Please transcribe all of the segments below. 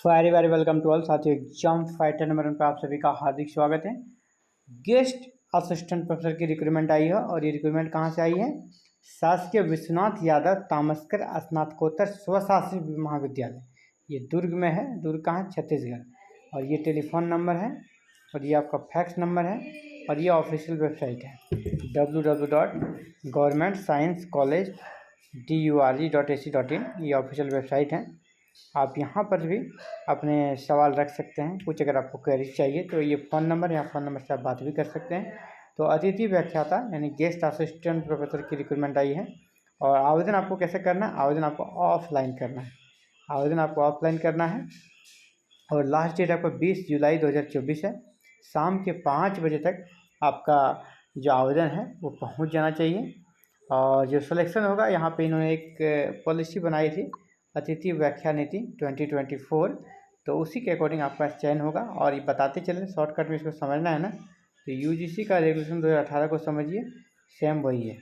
Very very welcome to all साथियों। Exam fighter number 1 पर आप सभी का हार्दिक स्वागत है। गेस्ट असिस्टेंट प्रोफेसर की रिक्रूटमेंट आई है और ये रिक्रूटमेंट कहाँ से आई है? शासकीय विश्वनाथ यादव तामस्कर स्नातकोत्तर स्वशासी महाविद्यालय, ये दुर्ग में है। दुर्ग कहाँ है? छत्तीसगढ़। और ये टेलीफोन नंबर है और ये आपका फैक्स नंबर है और ये ऑफिशियल वेबसाइट है www.governmentsciencecollege.durg.ac.in। ये ऑफिशियल वेबसाइट है। आप यहाँ पर भी अपने सवाल रख सकते हैं। कुछ अगर आपको क्वेरी चाहिए तो ये फ़ोन नंबर से आप बात भी कर सकते हैं। तो अतिथि व्याख्याता यानी गेस्ट असिस्टेंट प्रोफेसर की रिक्रूटमेंट आई है। और आवेदन आपको कैसे करना है? आवेदन आपको ऑफलाइन करना है। और लास्ट डेट आपका 20 जुलाई 2024 है। शाम के 5 बजे तक आपका जो आवेदन है वो पहुँच जाना चाहिए। और जो सिलेक्शन होगा, यहाँ पे इन्होंने एक पॉलिसी बनाई थी, अतिथि व्याख्या नीति 2024, तो उसी के अकॉर्डिंग आपका चयन होगा। और ये बताते चले, शॉर्टकट में इसको समझना है ना, तो यूजीसी का रेगुलेशन 2018 को समझिए, सेम वही है,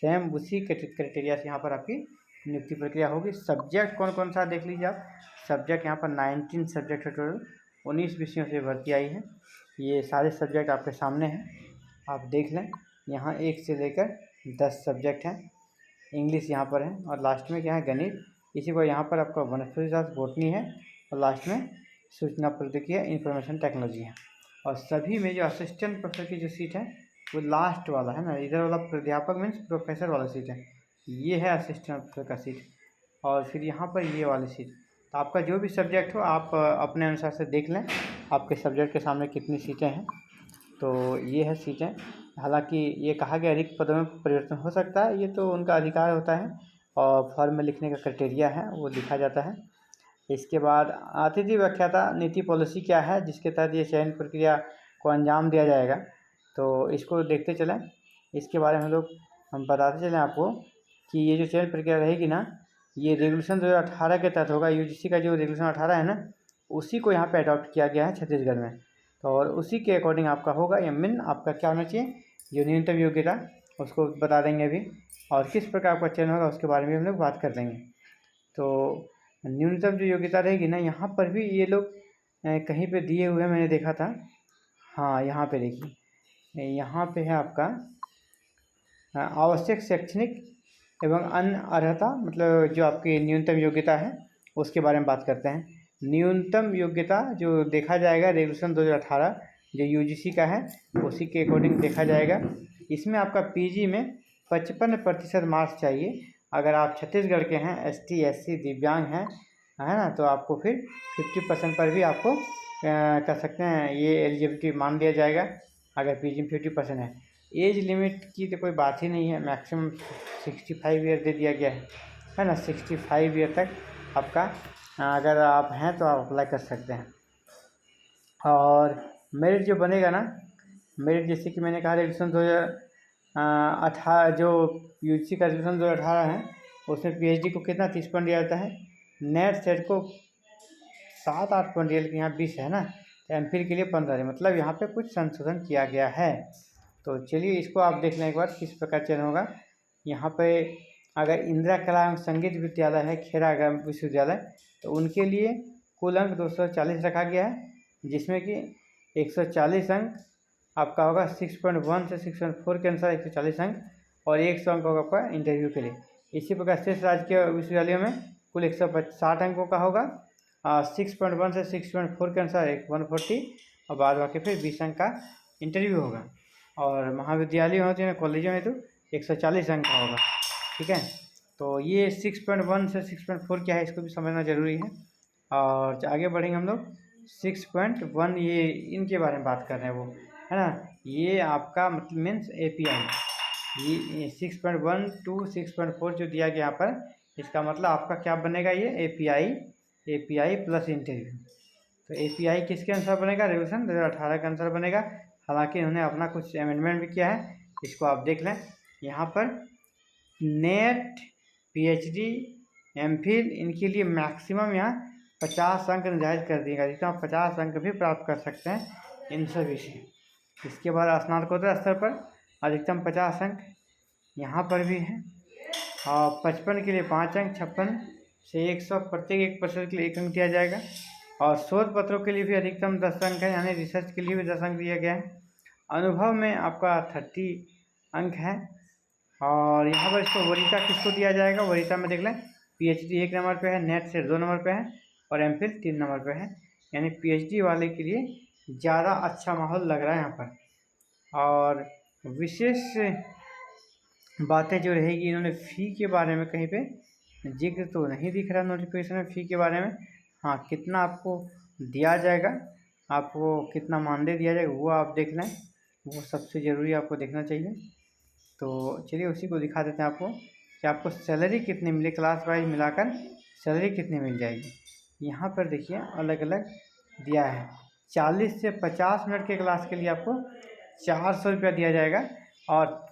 सेम उसी क्राइटेरिया से यहाँ पर आपकी नियुक्ति प्रक्रिया होगी। सब्जेक्ट कौन कौन सा देख लीजिए आप। सब्जेक्ट यहाँ पर 19 सब्जेक्ट है, टोटल 19 विषयों से भर्ती आई है। ये सारे सब्जेक्ट आपके सामने हैं, आप देख लें। यहाँ 1 से लेकर 10 सब्जेक्ट हैं। इंग्लिश यहाँ पर है और लास्ट में क्या है? गणित। इसी को यहाँ पर आपका वनस्पति शास्त्र, बोटनी है और लास्ट में सूचना प्रौद्योगिकी है, इंफॉर्मेशन टेक्नोलॉजी है। और सभी में जो असिस्टेंट प्रोफेसर की जो सीट है वो लास्ट वाला है ना, इधर वाला प्राध्यापक मीन्स प्रोफेसर वाला सीट है, ये है असिस्टेंट प्रोफेसर का सीट। और फिर यहाँ पर ये वाली सीट। तो आपका जो भी सब्जेक्ट हो आप अपने अनुसार से देख लें, आपके सब्जेक्ट के सामने कितनी सीटें हैं। तो ये है सीटें। हालांकि ये कहा गया रिक्त पदों में परिवर्तन हो सकता है, ये तो उनका अधिकार होता है और फॉर्म में लिखने का क्राइटेरिया है, वो लिखा जाता है। इसके बाद अतिथि व्याख्याता नीति पॉलिसी क्या है जिसके तहत ये चयन प्रक्रिया को अंजाम दिया जाएगा, तो इसको देखते चलें। इसके बारे में हम बताते चलें आपको कि ये जो चयन प्रक्रिया रहेगी ना, ये रेगुलेशन 2018 के तहत होगा। यूजीसी का जो रेगुलेशन 18 है ना, उसी को यहाँ पे अडॉप्ट किया गया है छत्तीसगढ़ में। तो और उसी के अकॉर्डिंग आपका होगा। या मीन आपका क्या होना चाहिए, जो न्यूनतम योग्यता, उसको बता देंगे अभी। और किस प्रकार का चयन होगा उसके बारे में हम लोग बात कर देंगे। तो न्यूनतम जो योग्यता रहेगी ना, यहाँ पर भी ये लोग कहीं पे दिए हुए मैंने देखा था। हाँ, यहाँ पे देखिए, यहाँ पे है आपका आवश्यक शैक्षणिक एवं अन्य अर्हता, मतलब जो आपकी न्यूनतम योग्यता है उसके बारे में बात करते हैं। न्यूनतम योग्यता जो देखा जाएगा रेगुलेशन 2018 जो यूजीसी का है, उसी के अकॉर्डिंग देखा जाएगा। इसमें आपका पीजी में 55% मार्क्स चाहिए। अगर आप छत्तीसगढ़ के हैं, एसटी एससी दिव्यांग हैं, है ना, तो आपको फिर 50% पर भी आपको कर सकते हैं, ये एलिजिबिलिटी मान लिया जाएगा अगर पीजी में 50% है। एज लिमिट की तो कोई बात ही नहीं है, मैक्सिमम 65 ईयर दे दिया गया है ना। 65 ईयर तक आपका अगर आप हैं तो आप अप्लाई कर सकते हैं। और मेरिट जो बनेगा ना, मेरिट जैसे कि मैंने कहा रेगुलेशन 2018 जो यूजीसी का रेगुलेशन 2018 है, उसमें पीएचडी को कितना 30 पॉइंट दिया जाता है, नेट सेट को 7-8 पॉइंट दिया, लेकिन यहाँ 20 है ना, तो एमफिल के लिए 15 है, मतलब यहाँ पे कुछ संशोधन किया गया है। तो चलिए इसको आप देख लें एक बार किस प्रकार चयन होगा। यहाँ पे अगर इंदिरा कला एवं संगीत विद्यालय है, खेरा विश्वविद्यालय, तो उनके लिए कुल अंक 240 रखा गया है, जिसमें कि 140 अंक आपका होगा 6.1 से 6.4 के अनुसार 140 अंक, और 100 अंक होगा आपका इंटरव्यू के लिए। इसी प्रकार शेष राजकीय विश्वविद्यालयों में कुल 160 अंकों का होगा, 6.1 से 6.4 के अनुसार 140, और बाद बाकी फिर 20 अंक का इंटरव्यू होगा। और महाविद्यालय होते हैं, कॉलेजों में तो 140 अंक का होगा। ठीक है, तो ये 6.1 से 6.4 क्या है इसको भी समझना जरूरी है। और आगे बढ़ेंगे हम लोग 6.1, ये इनके बारे में बात कर रहे हैं, वो है ना, ये आपका मतलब मीन्स API। ये 6.1 to 6.4 जो दिया गया यहाँ पर, इसका मतलब आपका क्या बनेगा, ये API प्लस इंटरव्यू। तो API किसके अनुसार बनेगा, रेगुलेशन 2018 के अनुसार बनेगा। हालांकि उन्होंने अपना कुछ अमेंडमेंट भी किया है, इसको आप देख लें। यहाँ पर नेट, PhD, एमफिल, इनके लिए मैक्सिमम यहाँ 50 अंक निर्धारित कर दिएगा, जिसमें आप 50 अंक भी प्राप्त कर सकते हैं इन सभी से। इसके बाद स्नातकोत्तर स्तर पर अधिकतम 50 अंक यहाँ पर भी है, और 55 के लिए 5 अंक, 56 से 100 प्रत्येक 1% के लिए 1 अंक दिया जाएगा। और शोध पत्रों के लिए भी अधिकतम 10 अंक है, यानी रिसर्च के लिए भी 10 अंक दिया गया है। अनुभव में आपका 30 अंक है। और यहाँ पर इसको वरीयता किसको दिया जाएगा, वरीयता में देख लें पीएचडी 1 नंबर पे है, नेट से 2 नंबर पे है और एमफिल 3 नंबर पे है, यानी पीएचडी वाले के लिए ज़्यादा अच्छा माहौल लग रहा है यहाँ पर। और विशेष बातें जो रहेगी, इन्होंने फ़ी के बारे में कहीं पे जिक्र तो नहीं दिख रहा नोटिफिकेशन में फ़ी के बारे में। हाँ, कितना आपको दिया जाएगा, आपको कितना मानदेय दिया जाएगा वो आप देख लें, वो सबसे ज़रूरी आपको देखना चाहिए। तो चलिए उसी को दिखा देते हैं आपको कि आपको सैलरी कितनी मिले, क्लास वाइज मिलाकर सैलरी कितनी मिल जाएगी। यहाँ पर देखिए अलग अलग दिया है। 40 से 50 मिनट के क्लास के लिए आपको 400 रुपया दिया जाएगा और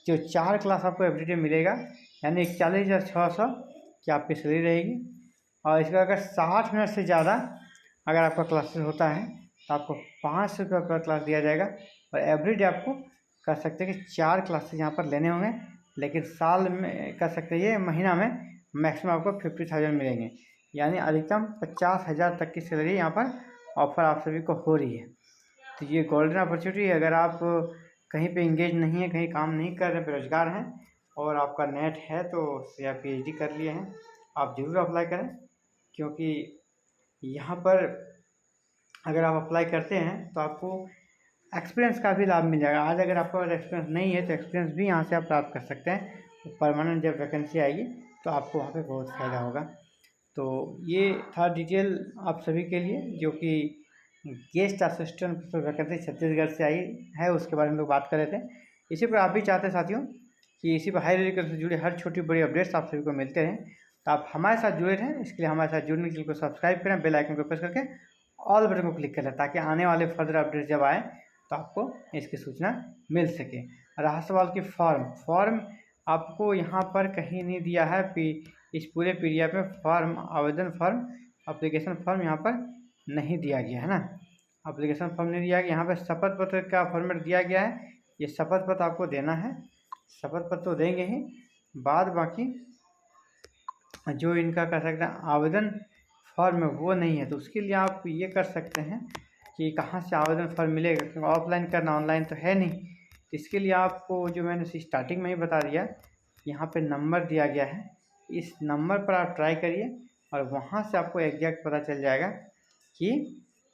जो 4 क्लास आपको एवरीडे मिलेगा, यानी 41,600 की आपकी सैलरी रहेगी। और इसका अगर 60 मिनट से ज़्यादा अगर आपका क्लासेस होता है तो आपको 500 रुपये पर क्लास दिया जाएगा। और एवरीडे आपको कर सकते हैं कि 4 क्लासेस यहाँ पर लेने होंगे, लेकिन साल में कर सकते हैं, ये महीना में मैक्सिमम आपको 50,000 मिलेंगे, यानी अधिकतम 50,000 तक की सैलरी यहाँ पर ऑफर आप सभी को हो रही है। तो ये गोल्डन अपॉर्चुनिटी है। अगर आप कहीं पे इंगेज नहीं है, कहीं काम नहीं कर रहे, बेरोजगार हैं और आपका नेट है तो या पीएचडी कर लिए हैं, आप ज़रूर अप्लाई करें, क्योंकि यहाँ पर अगर आप अप्लाई करते हैं तो आपको एक्सपीरियंस का भी लाभ मिल जाएगा। आज अगर आपके पास एक्सपीरियंस नहीं है तो एक्सपीरियंस भी यहाँ से आप प्राप्त कर सकते हैं। तो परमानेंट जब वैकेंसी आएगी तो आपको वहाँ पे बहुत फ़ायदा होगा। तो ये था डिटेल आप सभी के लिए, जो कि गेस्ट असिस्टेंट वैकेंसी छत्तीसगढ़ से आई है उसके बारे में लोग बात कर रहे थे। इसी पर आप भी चाहते हैं साथियों कि इसी पर हायर एजुकेशन से जुड़े हर छोटी बड़ी अपडेट्स आप सभी को मिलते रहें, तो आप हमारे साथ जुड़े रहें। इसके लिए हमारे साथ जुड़ने के लिए को सब्सक्राइब करें, बेल आइकन को प्रेस करके ऑल बटन को क्लिक करें, ताकि आने वाले फर्दर अपडेट्स जब आए तो आपको इसकी सूचना मिल सके। रहा सवाल की फॉर्म आपको यहाँ पर कहीं नहीं दिया है, इस पूरे पीडीएफ में फॉर्म, आवेदन फॉर्म, एप्लीकेशन फॉर्म यहाँ पर नहीं दिया गया है ना। एप्लीकेशन फॉर्म नहीं दिया गया, यहाँ पर शपथ पत्र का फॉर्मेट दिया गया है। ये शपथ पत्र आपको देना है, शपथ पत्र तो देंगे ही, बाद बाकी जो इनका कर सकते हैं आवेदन फॉर्म है वो नहीं है। तो उसके लिए आप ये कर सकते हैं कि कहाँ से आवेदन फॉर्म मिलेगा, क्योंकि ऑफलाइन करना, ऑनलाइन तो है नहीं। तो इसके लिए आपको जो मैंने स्टार्टिंग में ही बता दिया, यहाँ पे नंबर दिया गया है, इस नंबर पर आप ट्राई करिए और वहाँ से आपको एग्जैक्ट पता चल जाएगा कि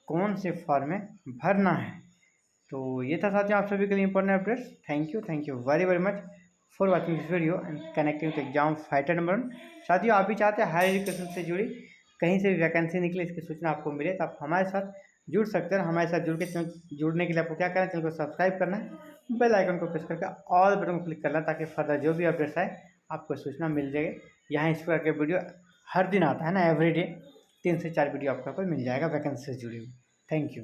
कौन से फॉर्म में भरना है। तो ये था साथियों आप सभी के लिए important updates. Thank you very very much for watching this video and connecting with exam fighter number 1। साथियों आप भी चाहते हैं हायर एजुकेशन से जुड़ी कहीं से भी वैकेंसी निकले, इसकी सूचना आपको मिले, तो आप हमारे साथ जुड़ सकते हैं। हमारे साथ जुड़ने के लिए आपको क्या करना है, चैनल को सब्सक्राइब करना है, बेल आइकन को प्रेस करके ऑल बटन को क्लिक करना है, ताकि फर्दर जो भी अपडेट्स आए आपको सूचना मिल जाएगी। यहाँ इस प्रकार के वीडियो हर दिन आता है ना, एवरीडे 3 से 4 वीडियो आपको मिल जाएगा वैकेंसी से जुड़ी हुई। Thank you.